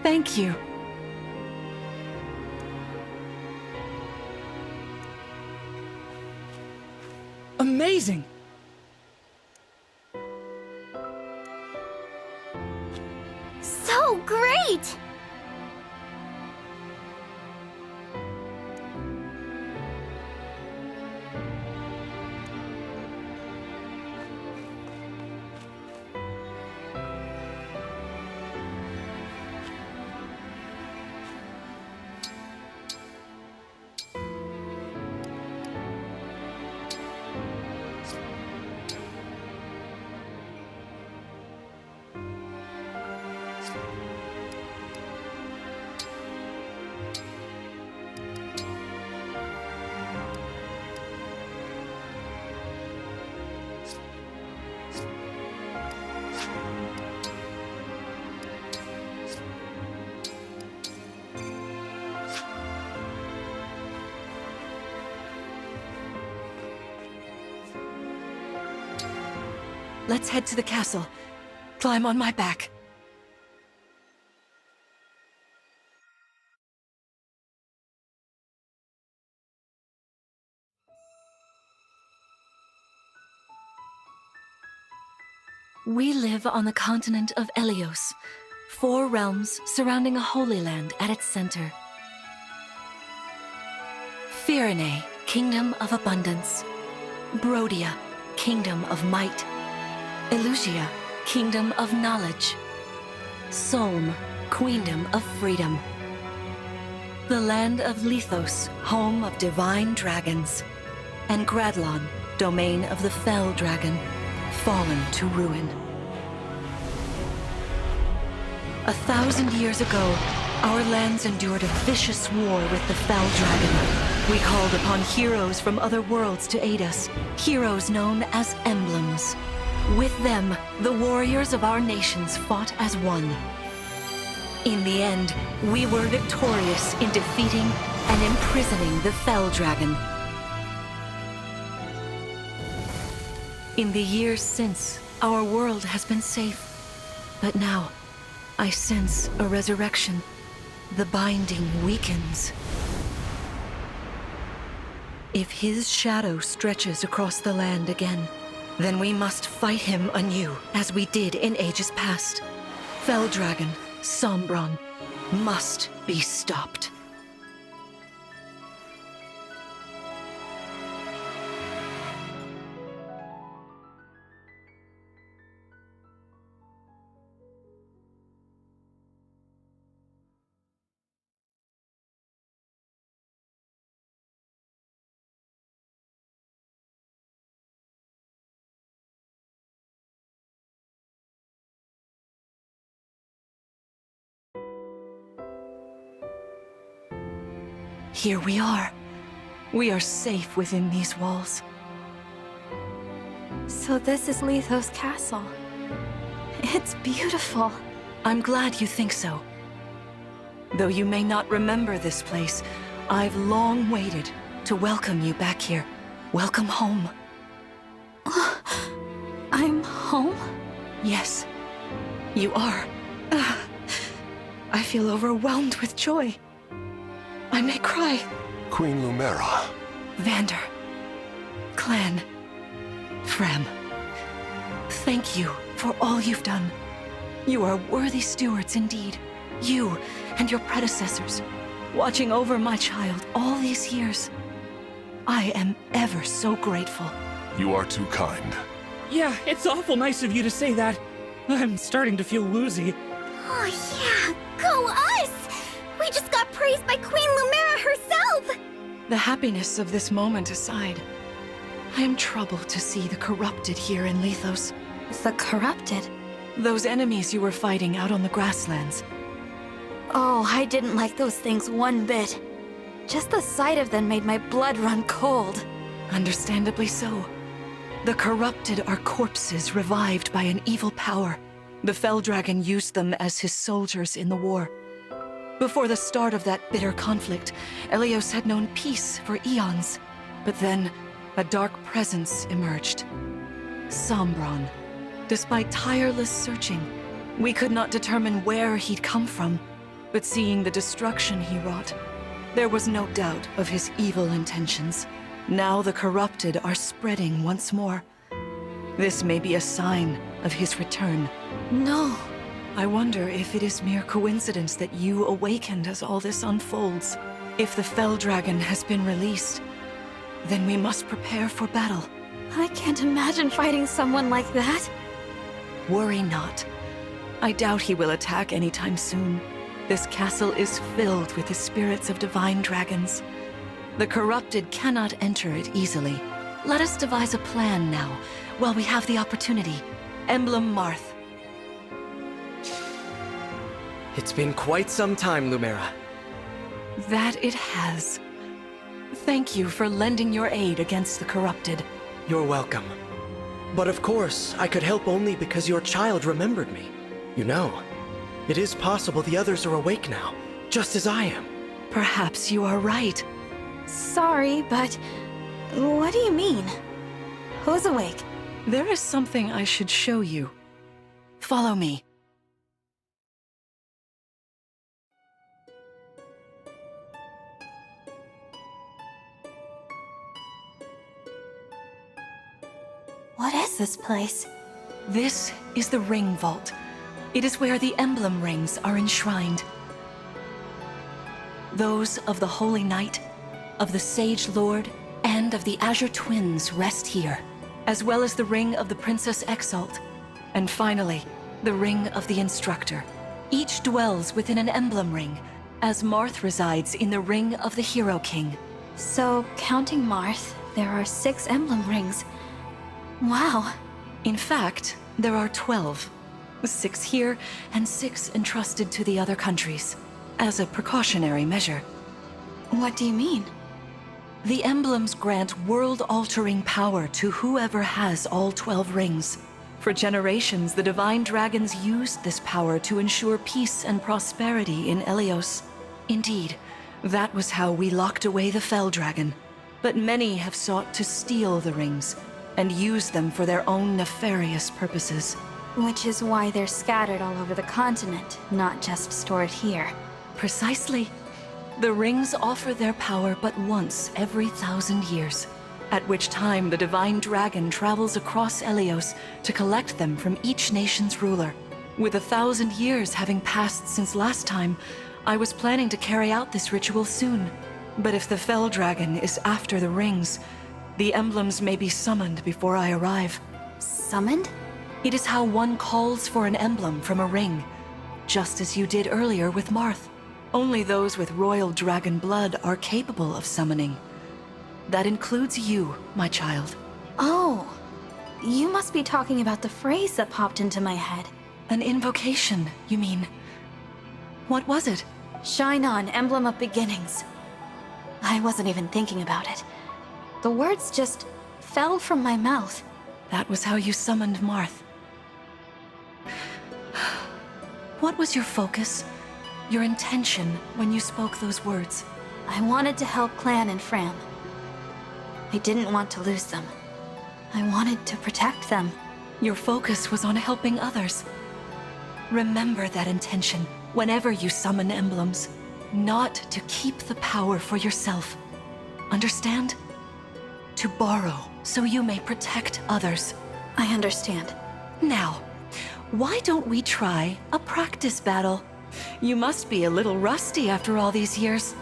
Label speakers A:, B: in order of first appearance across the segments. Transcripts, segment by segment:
A: Thank you.
B: Amazing!
C: So great!
A: Let's head to the castle. Climb on my back. We live on the continent of Elios, 4 realms surrounding a holy land at its center. Firene, Kingdom of Abundance. Brodia, Kingdom of Might. Elusia, Kingdom of Knowledge. Solm, Queendom of Freedom. The land of Lithos, home of divine dragons. And Gradlon, domain of the fell dragon, fallen to ruin. 1,000 years ago, our lands endured a vicious war with the fell dragon. We called upon heroes from other worlds to aid us, heroes known as Emblems. With them, the warriors of our nations fought as one. In the end, we were victorious in defeating and imprisoning the Fell Dragon. In the years since, our world has been safe. But now, I sense a resurrection. The binding weakens. If his shadow stretches across the land again, then we must fight him anew, as we did in ages past. Fell Dragon, Sombron, must be stopped. Here we are. We are safe within these walls.
C: So this is Lithos Castle. It's beautiful.
A: I'm glad you think so. Though you may not remember this place, I've long waited to welcome you back here. Welcome home.
C: I'm home?
A: Yes, you are. I feel overwhelmed with joy. I may cry.
D: Queen Lumera.
A: Vander. Clan. Frem. Thank you for all you've done. You are worthy stewards indeed. You and your predecessors, watching over my child all these years. I am ever so grateful.
D: You are too kind.
B: Yeah, it's awful nice of you to say that. I'm starting to feel woozy.
C: Oh yeah, go us! We just got praised by Queen Lumera herself!
A: The happiness of this moment aside, I am troubled to see the corrupted here in Lithos.
C: The corrupted?
A: Those enemies you were fighting out on the grasslands.
C: Oh, I didn't like those things one bit. Just the sight of them made my blood run cold.
A: Understandably so. The corrupted are corpses revived by an evil power. The Fell Dragon used them as his soldiers in the war. Before the start of that bitter conflict, Elios had known peace for eons. But then, a dark presence emerged. Sombron. Despite tireless searching, we could not determine where he'd come from. But seeing the destruction he wrought, there was no doubt of his evil intentions. Now the corrupted are spreading once more. This may be a sign of his return.
C: No.
A: I wonder if it is mere coincidence that you awakened as all this unfolds. If the Fell Dragon has been released, then we must prepare for battle.
C: I can't imagine fighting someone like that.
A: Worry not. I doubt he will attack anytime soon. This castle is filled with the spirits of divine dragons. The corrupted cannot enter it easily. Let us devise a plan now, while we have the opportunity. Emblem Marth.
E: It's been quite some time, Lumera.
A: That it has. Thank you for lending your aid against the corrupted.
E: You're welcome. But of course, I could help only because your child remembered me. You know, it is possible the others are awake now, just as I am.
A: Perhaps you are right.
C: Sorry, but what do you mean? Who's awake?
A: There is something I should show you. Follow me.
C: What is this place?
A: This is the Ring Vault. It is where the Emblem Rings are enshrined. Those of the Holy Knight, of the Sage Lord, and of the Azure Twins rest here, as well as the Ring of the Princess Exalt, and finally, the Ring of the Instructor. Each dwells within an Emblem Ring, as Marth resides in the Ring of the Hero King.
C: So, counting Marth, there are 6 Emblem Rings. Wow.
A: In fact, there are 12. 6 here, and 6 entrusted to the other countries, as a precautionary measure.
C: What do you mean?
A: The emblems grant world-altering power to whoever has all 12 rings. For generations, the Divine Dragons used this power to ensure peace and prosperity in Elios. Indeed, that was how we locked away the Fell Dragon. But many have sought to steal the rings, and use them for their own nefarious purposes.
C: Which is why they're scattered all over the continent, not just stored here.
A: Precisely. The rings offer their power but once every 1,000 years, at which time the Divine Dragon travels across Elios to collect them from each nation's ruler. With 1,000 years having passed since last time, I was planning to carry out this ritual soon. But if the Fell Dragon is after the rings, the emblems may be summoned before I arrive.
C: Summoned?
A: It is how one calls for an emblem from a ring, just as you did earlier with Marth. Only those with royal dragon blood are capable of summoning. That includes you, my child.
C: Oh, you must be talking about the phrase that popped into my head.
A: An invocation, you mean? What was it?
C: Shine on, Emblem of Beginnings. I wasn't even thinking about it. The words just fell from my mouth.
A: That was how you summoned Marth. What was your focus, your intention when you spoke those words?
C: I wanted to help Clan and Fram. I didn't want to lose them. I wanted to protect them.
A: Your focus was on helping others. Remember that intention whenever you summon emblems. Not to keep the power for yourself. Understand? To borrow so you may protect others.
C: I understand.
A: Now, why don't we try a practice battle? You must be a little rusty after all these years.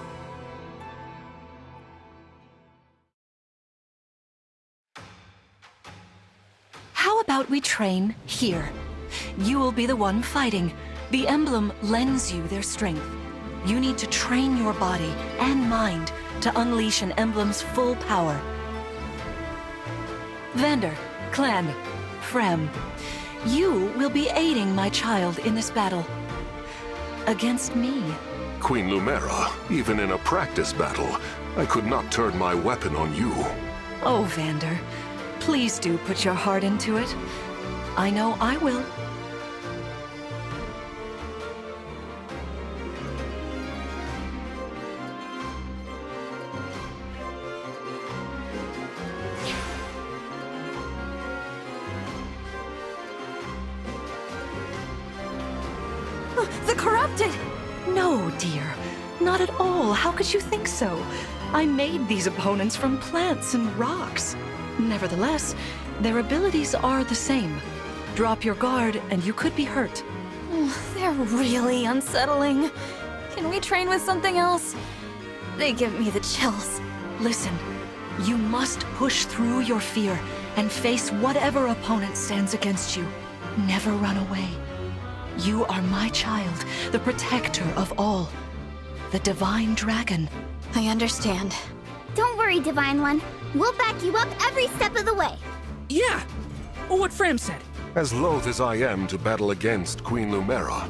A: How about we train here? You will be the one fighting. The emblem lends you their strength. You need to train your body and mind to unleash an emblem's full power. Vander, Clan, Frem, you will be aiding my child in this battle. Against me.
D: Queen Lumera, even in a practice battle, I could not turn my weapon on you.
A: Oh, Vander, please do put your heart into it. I know I will.
C: The corrupted!
A: No, dear. Not at all. How could you think so? I made these opponents from plants and rocks. Nevertheless, their abilities are the same. Drop your guard and you could be hurt.
C: They're really unsettling. Can we train with something else? They give me the chills.
A: Listen, you must push through your fear and face whatever opponent stands against you. Never run away. You are my child, the protector of all. The Divine Dragon.
C: I understand.
F: Don't worry, Divine One. We'll back you up every step of the way.
B: Yeah! What Fram said.
D: As loath as I am to battle against Queen Lumera,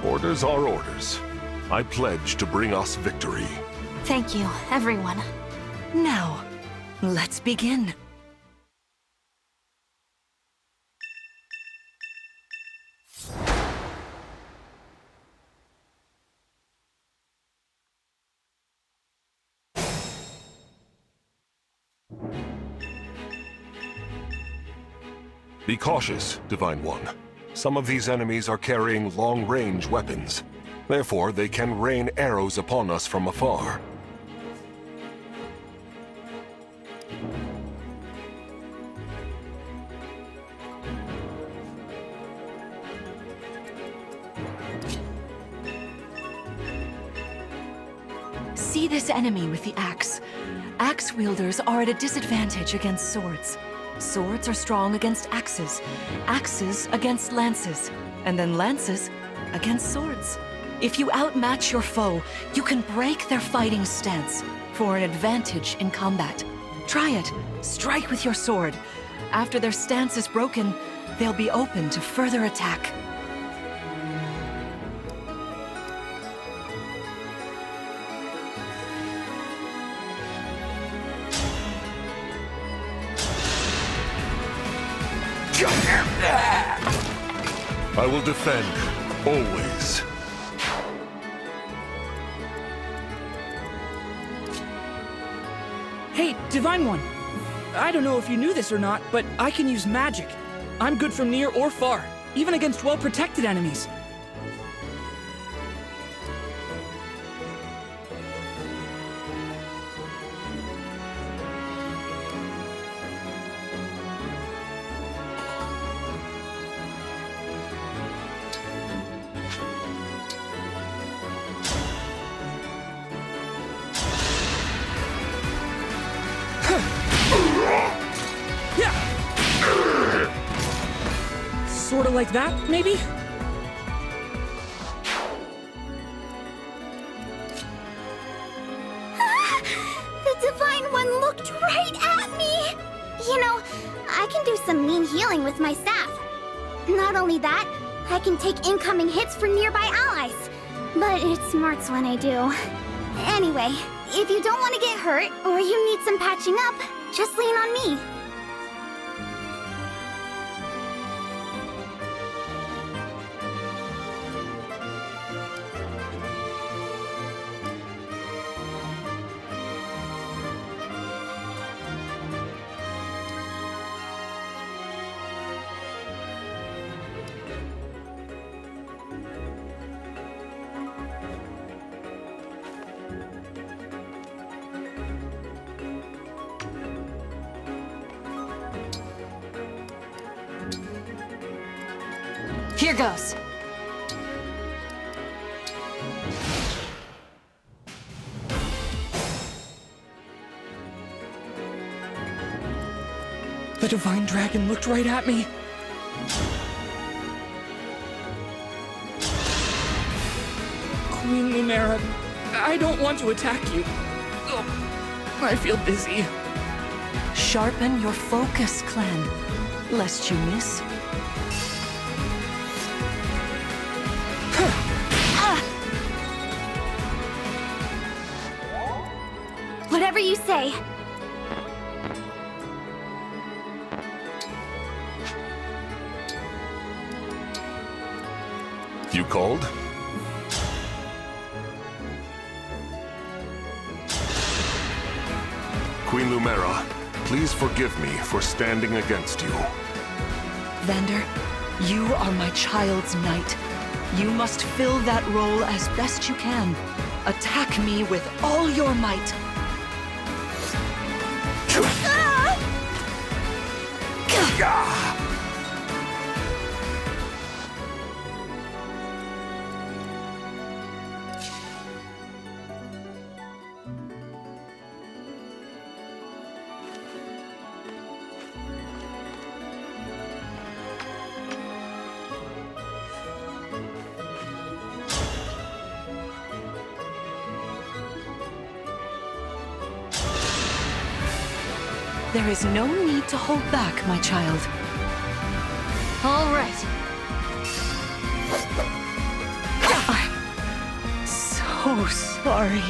D: orders are orders. I pledge to bring us victory.
C: Thank you, everyone.
A: Now, let's begin.
D: Be cautious, Divine One. Some of these enemies are carrying long-range weapons. Therefore, they can rain arrows upon us from afar.
A: See this enemy with the axe. Axe wielders are at a disadvantage against swords. Swords are strong against axes, axes against lances, and then lances against swords. If you outmatch your foe, you can break their fighting stance for an advantage in combat. Try it. Strike with your sword. After their stance is broken, they'll be open to further attack.
D: I will defend, always.
B: Hey, Divine One. I don't know if you knew this or not, but I can use magic. I'm good from near or far, even against well-protected enemies. Sorta like that, maybe?
F: The Divine One looked right at me! You know, I can do some mean healing with my staff. Not only that, I can take incoming hits for nearby allies. But it smarts when I do. Anyway, if you don't want to get hurt, or you need some patching up, just lean on me.
C: Here goes.
B: The Divine Dragon looked right at me. Queen Lumera, I don't want to attack you. Oh, I feel dizzy.
A: Sharpen your focus, Clan, lest you miss.
F: Whatever you say.
D: You called? Queen Lumera, please forgive me for standing against you.
A: Vander, you are my child's knight. You must fill that role as best you can. Attack me with all your might. There is no need to hold back, my child.
C: All right.
A: I'm so sorry.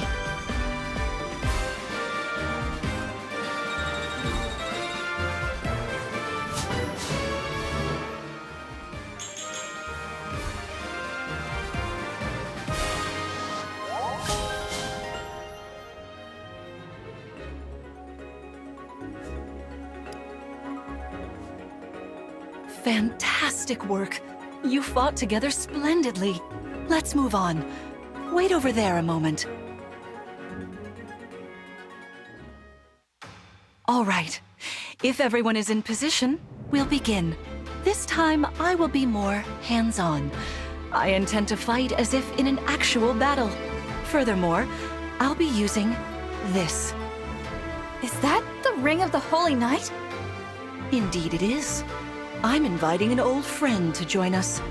A: Fantastic work. You fought together splendidly. Let's move on. Wait over there a moment. All right. If everyone is in position, we'll begin. This time, I will be more hands-on. I intend to fight as if in an actual battle. Furthermore, I'll be using this.
C: Is that the Ring of the Holy Knight?
A: Indeed it is. I'm inviting an old friend to join us.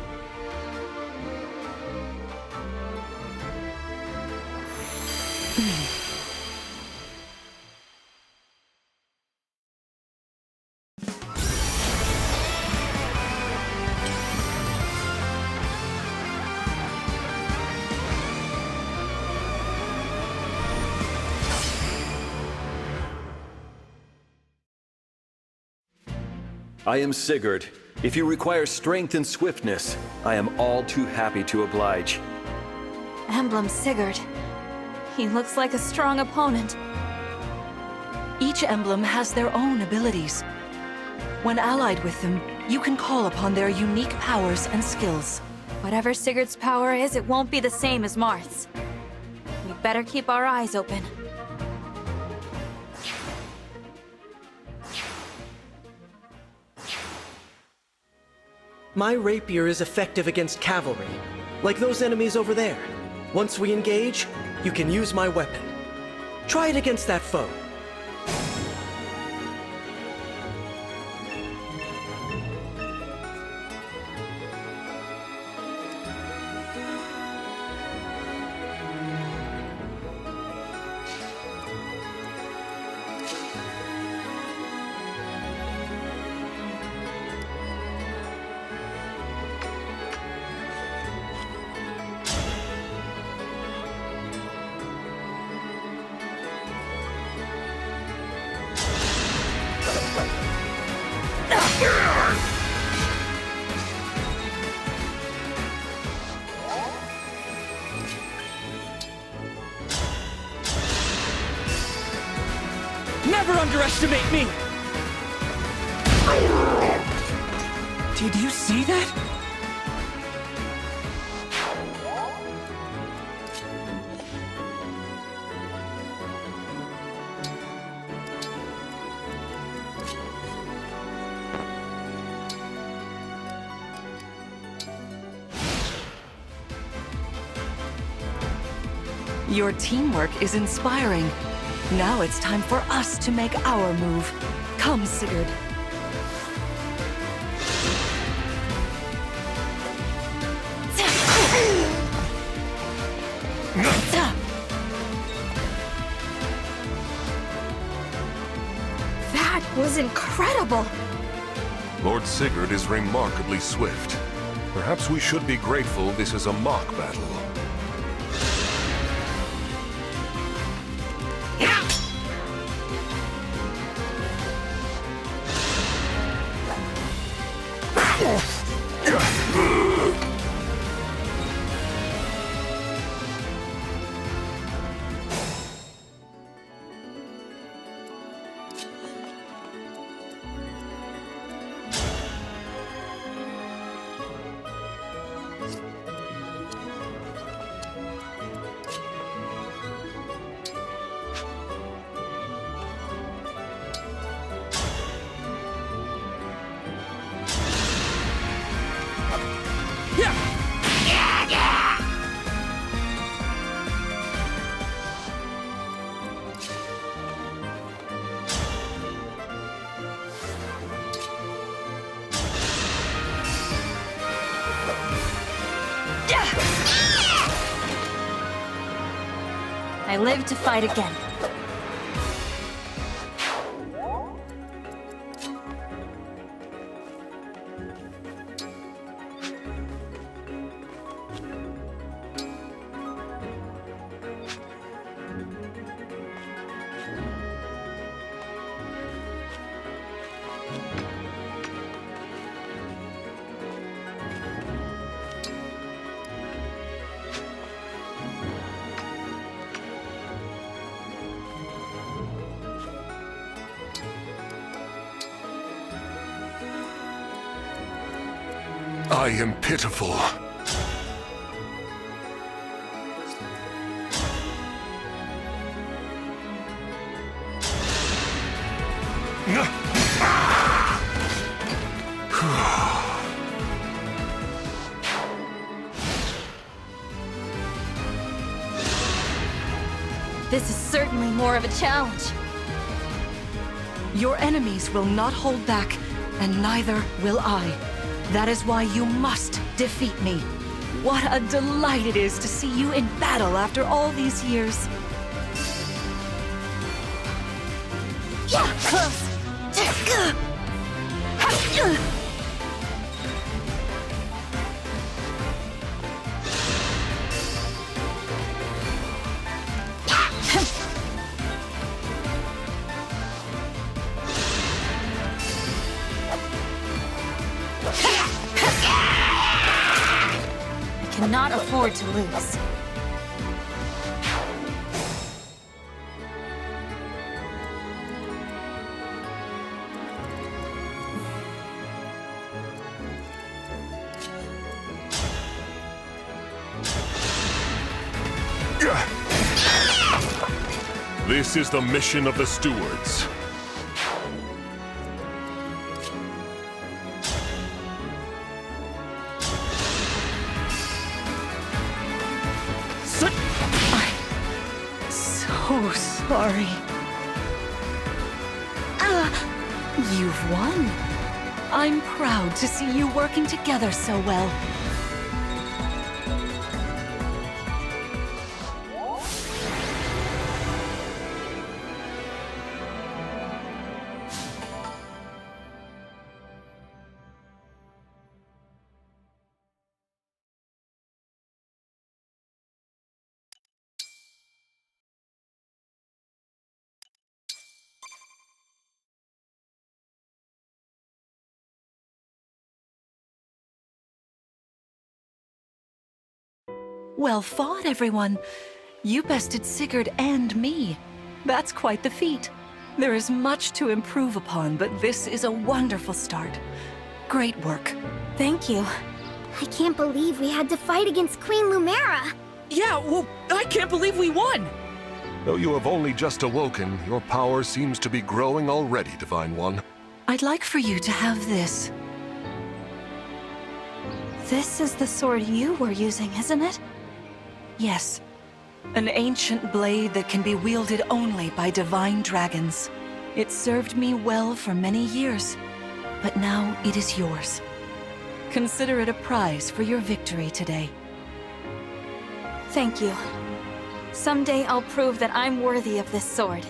G: I am Sigurd. If you require strength and swiftness, I am all too happy to oblige.
C: Emblem Sigurd. He looks like a strong opponent.
A: Each emblem has their own abilities. When allied with them, you can call upon their unique powers and skills.
C: Whatever Sigurd's power is, it won't be the same as Marth's. We better keep our eyes open.
E: My rapier is effective against cavalry, like those enemies over there. Once we engage, you can use my weapon. Try it against that foe.
B: Never underestimate me! Did you see that?
A: Your teamwork is inspiring. Now it's time for us to make our move. Come, Sigurd.
C: That was incredible!
D: Lord Sigurd is remarkably swift. Perhaps we should be grateful this is a mock battle.
C: I live to fight again.
D: I am pitiful.
C: This is certainly more of a challenge.
A: Your enemies will not hold back, and neither will I. That is why you must defeat me. What a delight it is to see you in battle after all these years.
C: Yeah, close. I cannot afford to lose.
D: This is the mission of the stewards.
A: I'm so sorry. You've won. I'm proud to see you working together so well. Well fought, everyone. You bested Sigurd and me. That's quite the feat. There is much to improve upon, but this is a wonderful start. Great work.
C: Thank you.
F: I can't believe we had to fight against Queen Lumera.
B: Yeah, well, I can't believe we won!
D: Though you have only just awoken, your power seems to be growing already, Divine One.
A: I'd like for you to have this.
C: This is the sword you were using, isn't it?
A: Yes. An ancient blade that can be wielded only by divine dragons. It served me well for many years, but now it is yours. Consider it a prize for your victory today.
C: Thank you. Someday I'll prove that I'm worthy of this sword.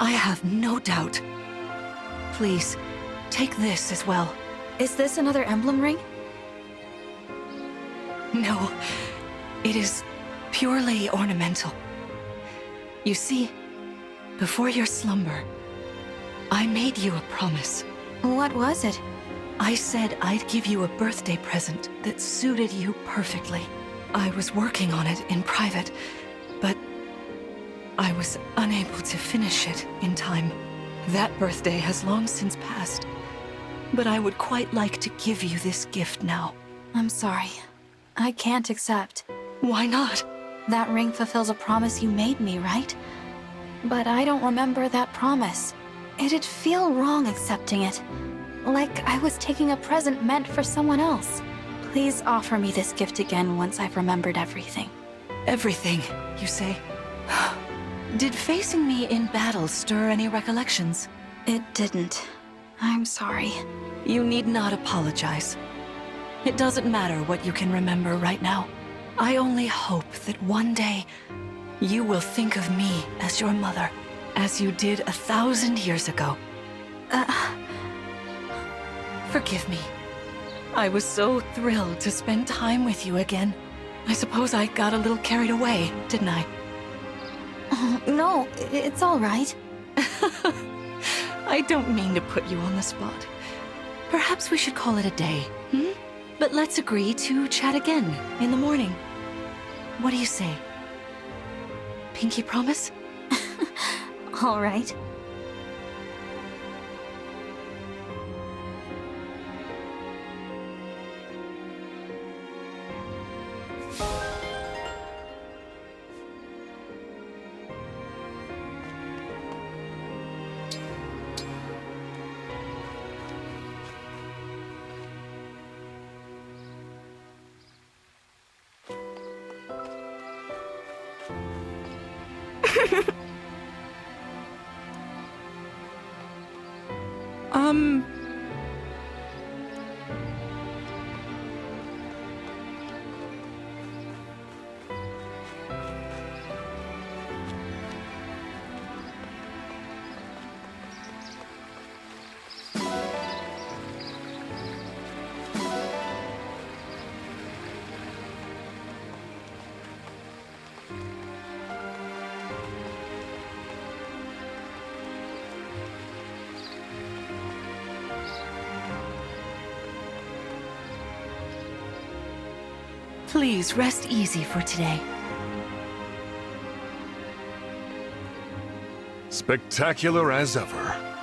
A: I have no doubt. Please, take this as well.
C: Is this another emblem ring?
A: No, it is purely ornamental. You see, before your slumber, I made you a promise.
C: What was it?
A: I said I'd give you a birthday present that suited you perfectly. I was working on it in private, but I was unable to finish it in time. That birthday has long since passed, but I would quite like to give you this gift now.
C: I'm sorry. I can't accept.
A: Why not?
C: That ring fulfills a promise you made me, right? But I don't remember that promise. It'd feel wrong accepting it. Like I was taking a present meant for someone else. Please offer me this gift again once I've remembered everything.
A: Everything, you say? Did facing me in battle stir any recollections?
C: It didn't. I'm sorry.
A: You need not apologize. It doesn't matter what you can remember right now. I only hope that one day you will think of me as your mother, as you did 1,000 years ago. Forgive me. I was so thrilled to spend time with you again. I suppose I got a little carried away, didn't I?
C: No, it's all right.
A: I don't mean to put you on the spot. Perhaps we should call it a day, hmm? But let's agree to chat again in the morning. What do you say? Pinky promise?
C: All right.
A: Please rest easy for today.
D: Spectacular as ever.